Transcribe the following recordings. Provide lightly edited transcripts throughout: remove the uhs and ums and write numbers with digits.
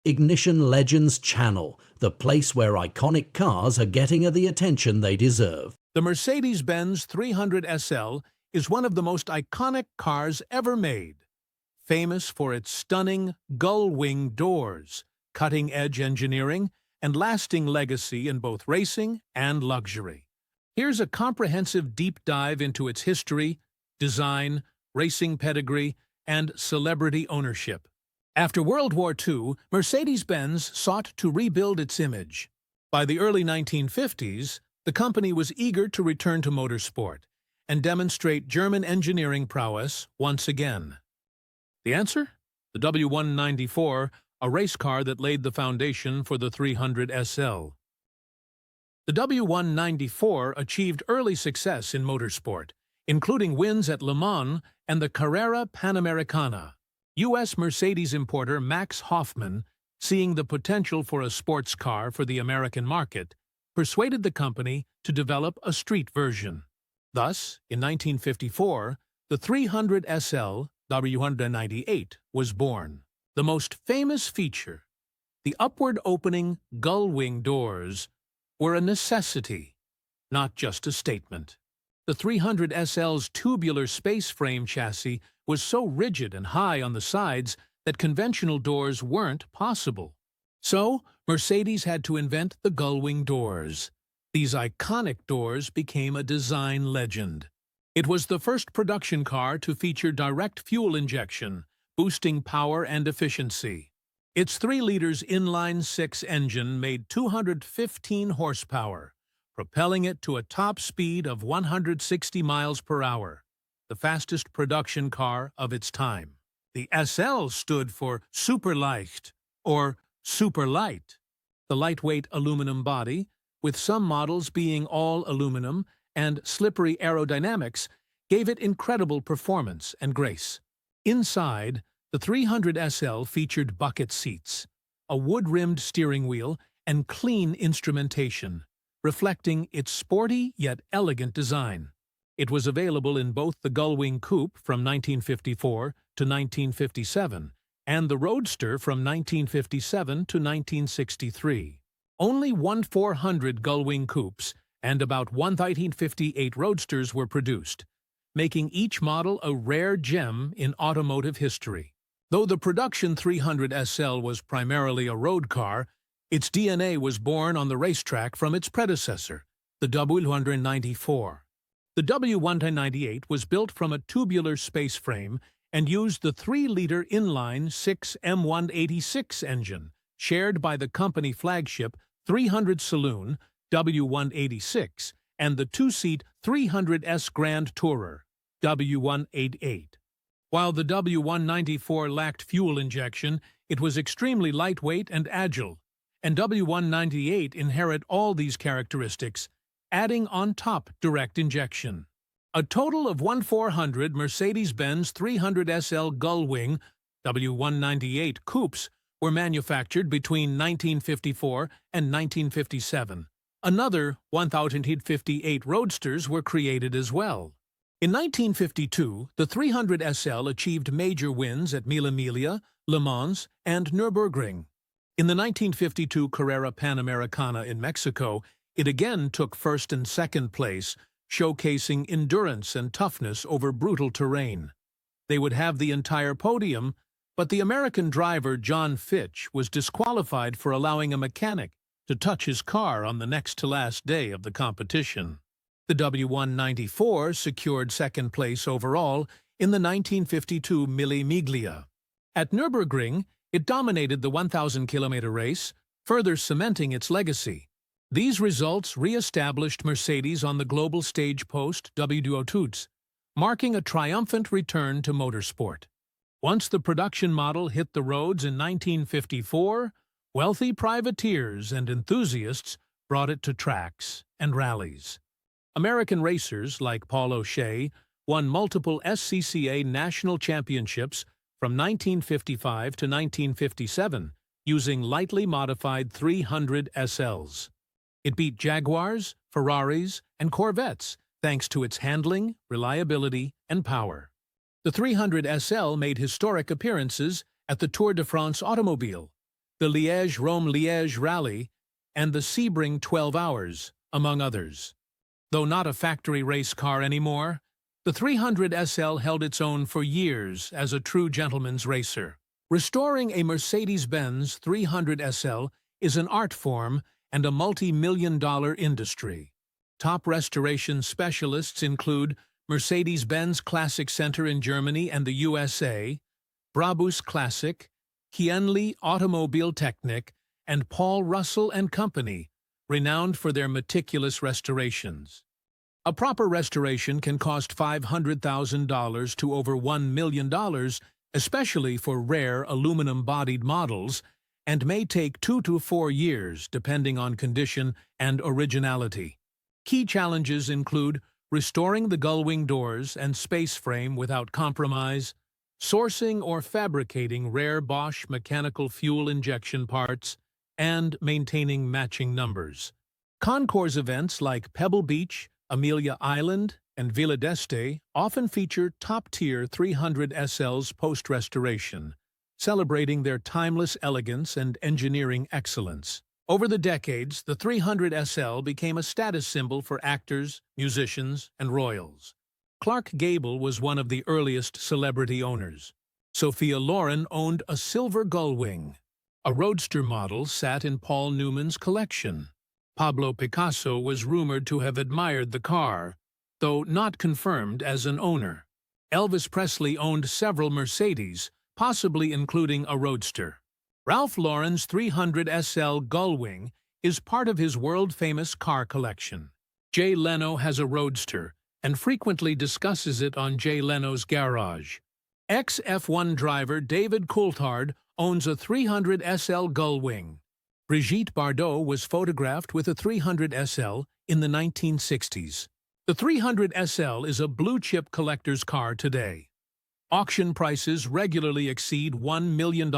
Ignition Legends Channel, the place where iconic cars are getting the attention they deserve. The Mercedes-Benz 300 SL is one of the most iconic cars ever made. Famous for its stunning gull-wing doors, cutting-edge engineering, and lasting legacy in both racing and luxury. Here's a comprehensive deep dive into its history, design, racing pedigree, and celebrity ownership. After World War II, Mercedes-Benz sought to rebuild its image. By the early 1950s, the company was eager to return to motorsport and demonstrate German engineering prowess once again. The answer? The W194, a race car that laid the foundation for the 300 SL. The W194 achieved early success in motorsport, including wins at Le Mans and the Carrera Panamericana. U.S. Mercedes importer Max Hoffman, seeing the potential for a sports car for the American market, persuaded the company to develop a street version. Thus, in 1954, the 300 SL W198 was born. The most famous feature, the upward-opening gull-wing doors, were a necessity, not just a statement. The 300 SL's tubular space frame chassis was so rigid and high on the sides that conventional doors weren't possible. So, Mercedes had to invent the gull-wing doors. These iconic doors became a design legend. It was the first production car to feature direct fuel injection, boosting power and efficiency. Its 3-liter inline-six engine made 215 horsepower, propelling it to a top speed of 160 miles per hour, the fastest production car of its time. The SL stood for Superleicht, or super light. The lightweight aluminum body, with some models being all aluminum, and slippery aerodynamics, gave it incredible performance and grace. Inside, the 300 SL featured bucket seats, a wood-rimmed steering wheel, and clean instrumentation, reflecting its sporty yet elegant design. It was available in both the Gullwing Coupe from 1954 to 1957 and the Roadster from 1957 to 1963. Only 1/400 Gullwing Coupes and about 1,358 Roadsters were produced, making each model a rare gem in automotive history. Though the production 300 SL was primarily a road car, its DNA was born on the racetrack from its predecessor, the W194. The W198 was built from a tubular space frame and used the 3-liter inline-six M186 engine, shared by the company flagship 300 Saloon W186 and the 2-seat 300S Grand Tourer W188. While the W194 lacked fuel injection, it was extremely lightweight and agile, and W198 inherit all these characteristics, adding on top direct injection. A total of 1/400 Mercedes-Benz 300 SL Gullwing W198 coupes were manufactured between 1954 and 1957. Another 1,058 Roadsters were created as well. In 1952, the 300 SL achieved major wins at Mille Miglia, Le Mans, and Nürburgring. In the 1952 Carrera Panamericana in Mexico, it again took first and second place, showcasing endurance and toughness over brutal terrain. They would have the entire podium, but the American driver John Fitch was disqualified for allowing a mechanic to touch his car on the next-to-last day of the competition. The W194 secured second place overall in the 1952 Mille Miglia. At Nürburgring, it dominated the 1,000-kilometer race, further cementing its legacy. These results re-established Mercedes on the global stage post-W2, marking a triumphant return to motorsport. Once the production model hit the roads in 1954, wealthy privateers and enthusiasts brought it to tracks and rallies. American racers like Paul O'Shea won multiple SCCA national championships from 1955 to 1957 using lightly modified 300 SLs. It beat Jaguars, Ferraris, and Corvettes thanks to its handling, reliability, and power. The 300 SL made historic appearances at the Tour de France Automobile, the Liège-Rome-Liège Rally, and the Sebring 12 Hours, among others. Though not a factory race car anymore, the 300 SL held its own for years as a true gentleman's racer. Restoring a Mercedes-Benz 300 SL is an art form and a multi-million-dollar industry. Top restoration specialists include Mercedes-Benz Classic Center in Germany and the USA, Brabus Classic, Kienle Automobiltechnik, and Paul Russell & Company, renowned for their meticulous restorations. A proper restoration can cost $500,000 to over $1 million, especially for rare aluminum-bodied models, and may take 2 to 4 years depending on condition and originality. Key challenges include restoring the gullwing doors and space frame without compromise, sourcing or fabricating rare Bosch mechanical fuel injection parts, and maintaining matching numbers. Concours events like Pebble Beach, Amelia Island, and Villa d'Este often feature top-tier 300 SLs post-restoration, celebrating their timeless elegance and engineering excellence. Over the decades, the 300 SL became a status symbol for actors, musicians, and royals. Clark Gable was one of the earliest celebrity owners. Sophia Loren owned a silver gullwing. A roadster model sat in Paul Newman's collection. Pablo Picasso was rumored to have admired the car, though not confirmed as an owner. Elvis Presley owned several Mercedes, possibly including a roadster. Ralph Lauren's 300 SL gullwing is part of his world-famous car collection. Jay Leno has a roadster and frequently discusses it on Jay Leno's Garage. Ex-F1 driver David Coulthard owns a 300 SL gullwing. Brigitte Bardot was photographed with a 300 SL in the 1960s. The 300 SL is a blue-chip collector's car today. Auction prices regularly exceed $1 million,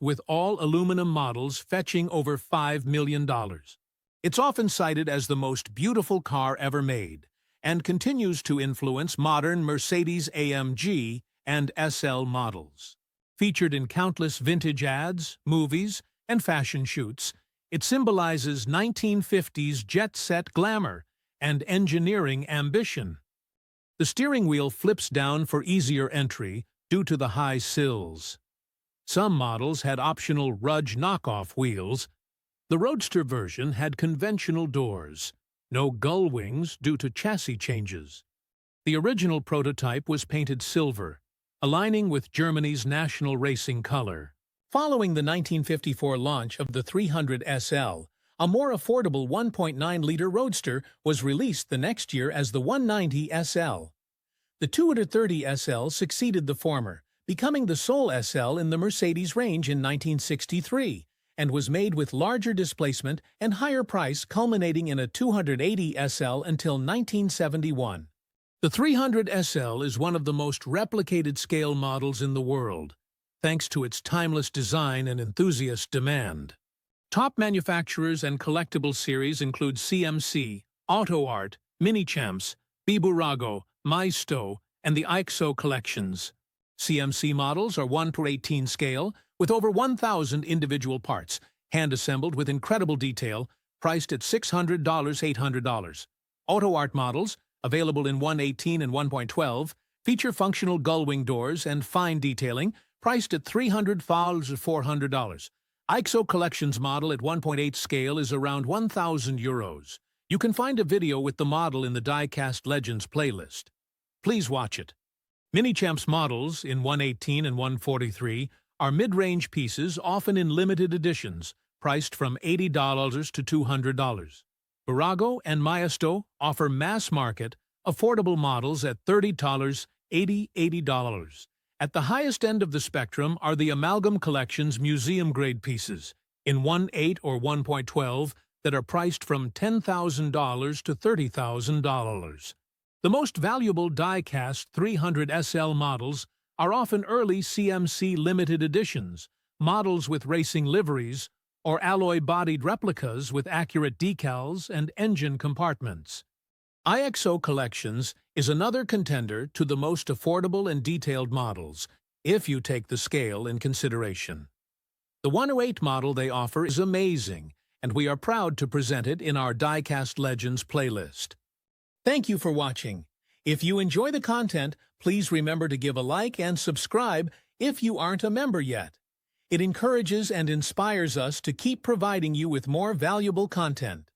with all aluminum models fetching over $5 million. It's often cited as the most beautiful car ever made, and continues to influence modern Mercedes-AMG and SL models. Featured in countless vintage ads, movies, and fashion shoots, it symbolizes 1950s jet-set glamour and engineering ambition. The steering wheel flips down for easier entry due to the high sills. Some models had optional Rudge knockoff wheels. The Roadster version had conventional doors, no gull wings due to chassis changes. The original prototype was painted silver, aligning with Germany's national racing color. Following the 1954 launch of the 300 SL, a more affordable 1.9-liter Roadster was released the next year as the 190 SL. The 230 SL succeeded the former, becoming the sole SL in the Mercedes range in 1963, and was made with larger displacement and higher price, culminating in a 280 SL until 1971. The 300 SL is one of the most replicated scale models in the world, thanks to its timeless design and enthusiast demand. Top manufacturers and collectible series include CMC, AutoArt, Minichamps, Biburago, Maisto, and the Aixo collections. CMC models are 1/18 scale, with over 1,000 individual parts, hand-assembled with incredible detail, priced at $600 to $800. AutoArt models, available in 1/18 and 1.12, feature functional gullwing doors and fine detailing, priced at $300 to $400. Aixo Collections model at 1.8 scale is around €1,000. You can find a video with the model in the Die-Cast Legends playlist. Please watch it. Minichamps models in 1/18 and 1/43 are mid-range pieces, often in limited editions, priced from $80 to $200. Birago and Maisto offer mass-market, affordable models at $30, $80. At the highest end of the spectrum are the Amalgam Collection's museum-grade pieces, in 1/8 or 1.12, that are priced from $10,000 to $30,000. The most valuable die-cast 300 SL models are often early CMC limited editions, models with racing liveries, or alloy-bodied replicas with accurate decals and engine compartments. IXO Collections is another contender to the most affordable and detailed models, if you take the scale in consideration. The The 108 model they offer is amazing, and we are proud to present it in our Die-Cast Legends playlist. Thank you for watching. If you enjoy the content, please remember to give a like and subscribe if you aren't a member yet. It encourages and inspires us to keep providing you with more valuable content.